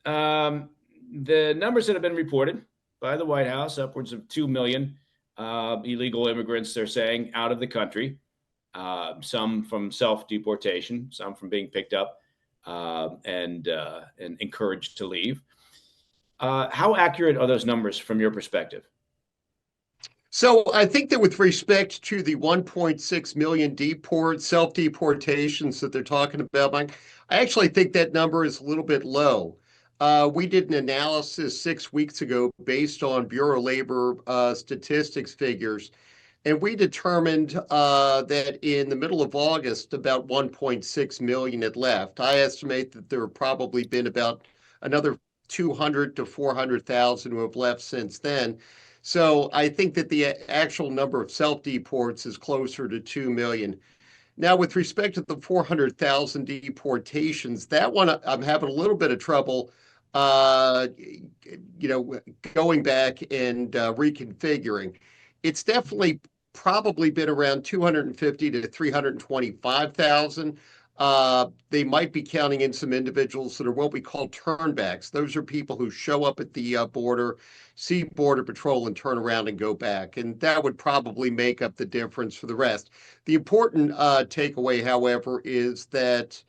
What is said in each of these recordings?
Um, the numbers that have been reported by the White House, upwards of 2 million illegal immigrants, they're saying, out of the country, some from self deportation, some from being picked up and encouraged to leave. How accurate are those numbers from your perspective? So I think that with respect to the 1.6 million self-deportations that they're talking about, Mike, I actually think that number is a little bit low. We did an analysis 6 weeks ago based on Bureau of Labor statistics figures, and we determined that in the middle of August, about 1.6 million had left. I estimate that there have probably been about another 200 to 400,000 who have left since then. So I think that the actual number of self-deports is closer to 2 million. Now, with respect to the 400,000 deportations, that one I'm having a little bit of trouble, uh, going back and reconfiguring. It's definitely probably been around 250 to 325,000. They might be counting in some individuals that are what we call turnbacks. Those are people who show up at the border, see Border Patrol, and turn around and go back. And that would probably make up the difference for the rest. The important takeaway, however, is that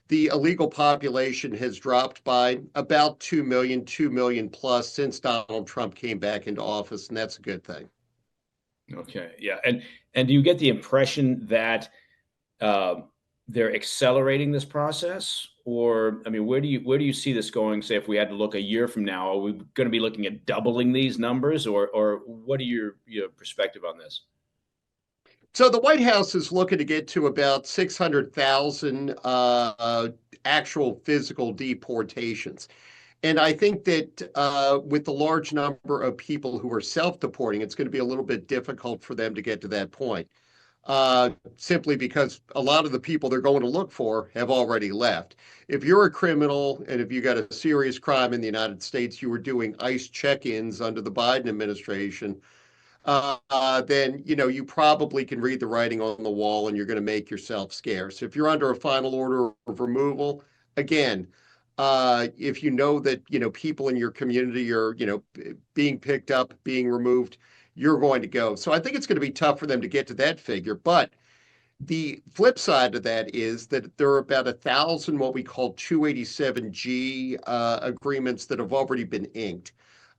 the illegal population has dropped by about 2 million plus since Donald Trump came back into office, and that's a good thing. Okay, yeah, and do you get the impression that uh, they're accelerating this process, or I mean, where do you see this going? Say, if we had to look a year from now, are we going to be looking at doubling these numbers, or what are your perspective on this? So the White House is looking to get to about 600,000 actual physical deportations. And I think that with the large number of people who are self-deporting, it's going to be a little bit difficult for them to get to that point, simply because a lot of the people they're going to look for have already left. If you're a criminal and if you got a serious crime in the United States, you were doing ICE check-ins under the Biden administration, then you probably can read the writing on the wall and you're going to make yourself scarce. If you're under a final order of removal, again, if you know that people in your community are being picked up, being removed, you're going to go. So I think it's going to be tough for them to get to that figure. But the flip side of that is that there are about 1,000 what we call 287G agreements that have already been inked.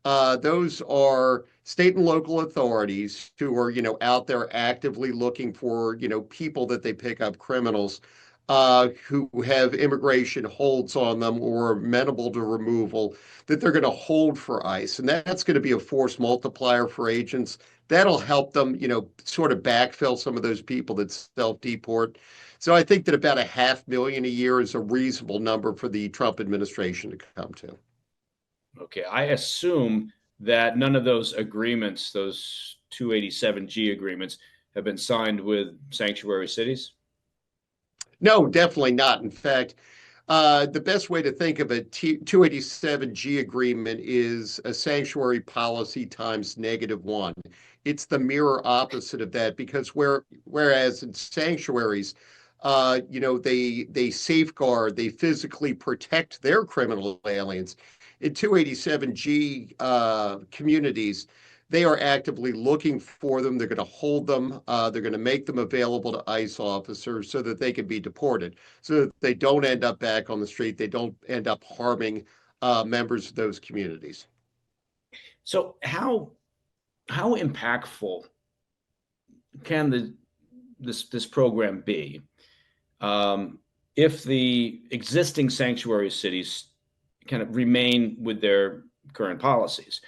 Those are state and local authorities who are, out there actively looking for, people that they pick up, criminals who have immigration holds on them or are amenable to removal, that they're going to hold for ICE. And that's going to be a force multiplier for agents. That'll help them, sort of backfill some of those people that self-deport. So I think that about 500,000 a year is a reasonable number for the Trump administration to come to. Okay, I assume that none of those agreements, those 287G agreements, have been signed with sanctuary cities. No, definitely not. In fact, the best way to think of a 287G agreement is a sanctuary policy times -1. It's the mirror opposite of that because whereas in sanctuaries, they safeguard, they physically protect their criminal aliens. In 287G communities, they are actively looking for them. They're going to hold them. They're going to make them available to ICE officers so that they can be deported, so that they don't end up back on the street. They don't end up harming members of those communities. So how impactful can this program be if the existing sanctuary cities kind of remain with their current policies?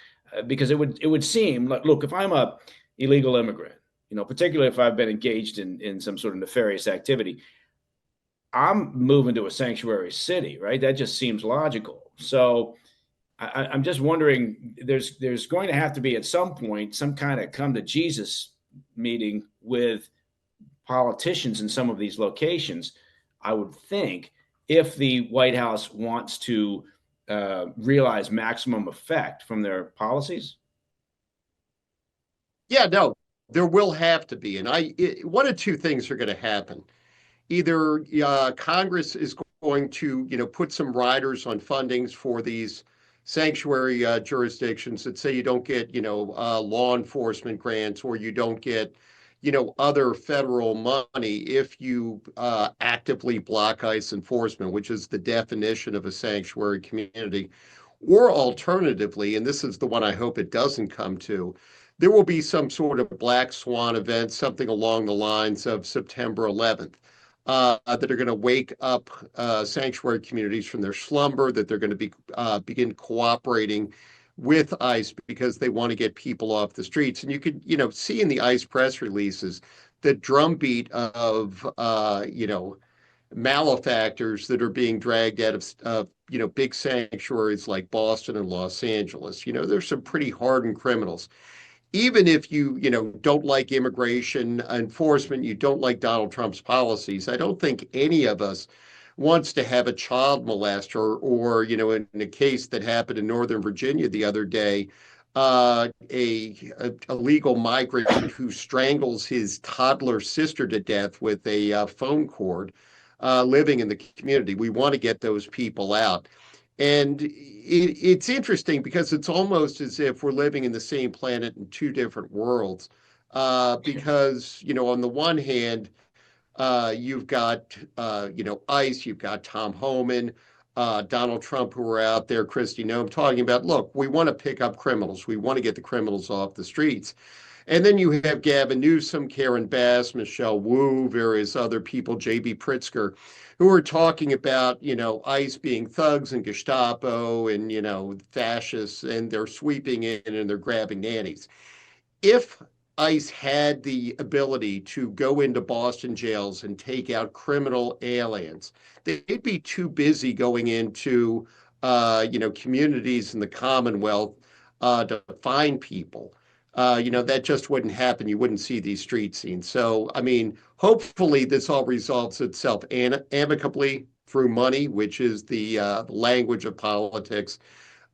Because it would seem like, look, if I'm a illegal immigrant, particularly if I've been engaged in some sort of nefarious activity, I'm moving to a sanctuary city, right? That just seems logical. So I'm just wondering, there's going to have to be at some point some kind of come to Jesus meeting with politicians in some of these locations, I would think, if the White House wants to realize maximum effect from their policies. Yeah, no, there will have to be, and one of two things are going to happen. either Congress is going to, put some riders on fundings for these sanctuary jurisdictions that say you don't get, law enforcement grants, or you don't get, other federal money if you actively block ICE enforcement, which is the definition of a sanctuary community. Or alternatively, and this is the one I hope it doesn't come to, there will be some sort of black swan event, something along the lines of September 11th, that are going to wake up sanctuary communities from their slumber, that they're going to begin cooperating with ICE because they want to get people off the streets. And you could, see in the ICE press releases the drumbeat of, malefactors that are being dragged out of big sanctuaries like Boston and Los Angeles. There's some pretty hardened criminals. Even if you don't like immigration enforcement, you don't like Donald Trump's policies, I don't think any of us wants to have a child molester, or in a case that happened in Northern Virginia the other day, a legal migrant who strangles his toddler sister to death with a phone cord, living in the community. We want to get those people out. And it's interesting because it's almost as if we're living in the same planet in two different worlds. Because, on the one hand, you've got, ICE, you've got Tom Homan, Donald Trump, who are out there, Kristi Noem, talking about, look, we want to pick up criminals. We want to get the criminals off the streets. And then you have Gavin Newsom, Karen Bass, Michelle Wu, various other people, J.B. Pritzker, who are talking about, ICE being thugs and Gestapo and, fascists, and they're sweeping in and they're grabbing nannies. If ICE had the ability to go into Boston jails and take out criminal aliens, they'd be too busy going into, communities in the Commonwealth to find people. That just wouldn't happen. You wouldn't see these street scenes. So, I mean, hopefully this all resolves itself amicably through money, which is the language of politics.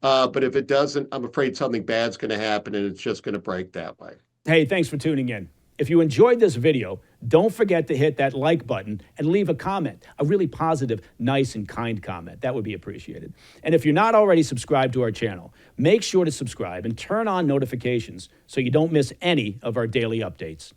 But if it doesn't, I'm afraid something bad's going to happen, and it's just going to break that way. Hey, thanks for tuning in. If you enjoyed this video, don't forget to hit that like button and leave a comment, a really positive, nice, and kind comment. That would be appreciated. And if you're not already subscribed to our channel, make sure to subscribe and turn on notifications so you don't miss any of our daily updates.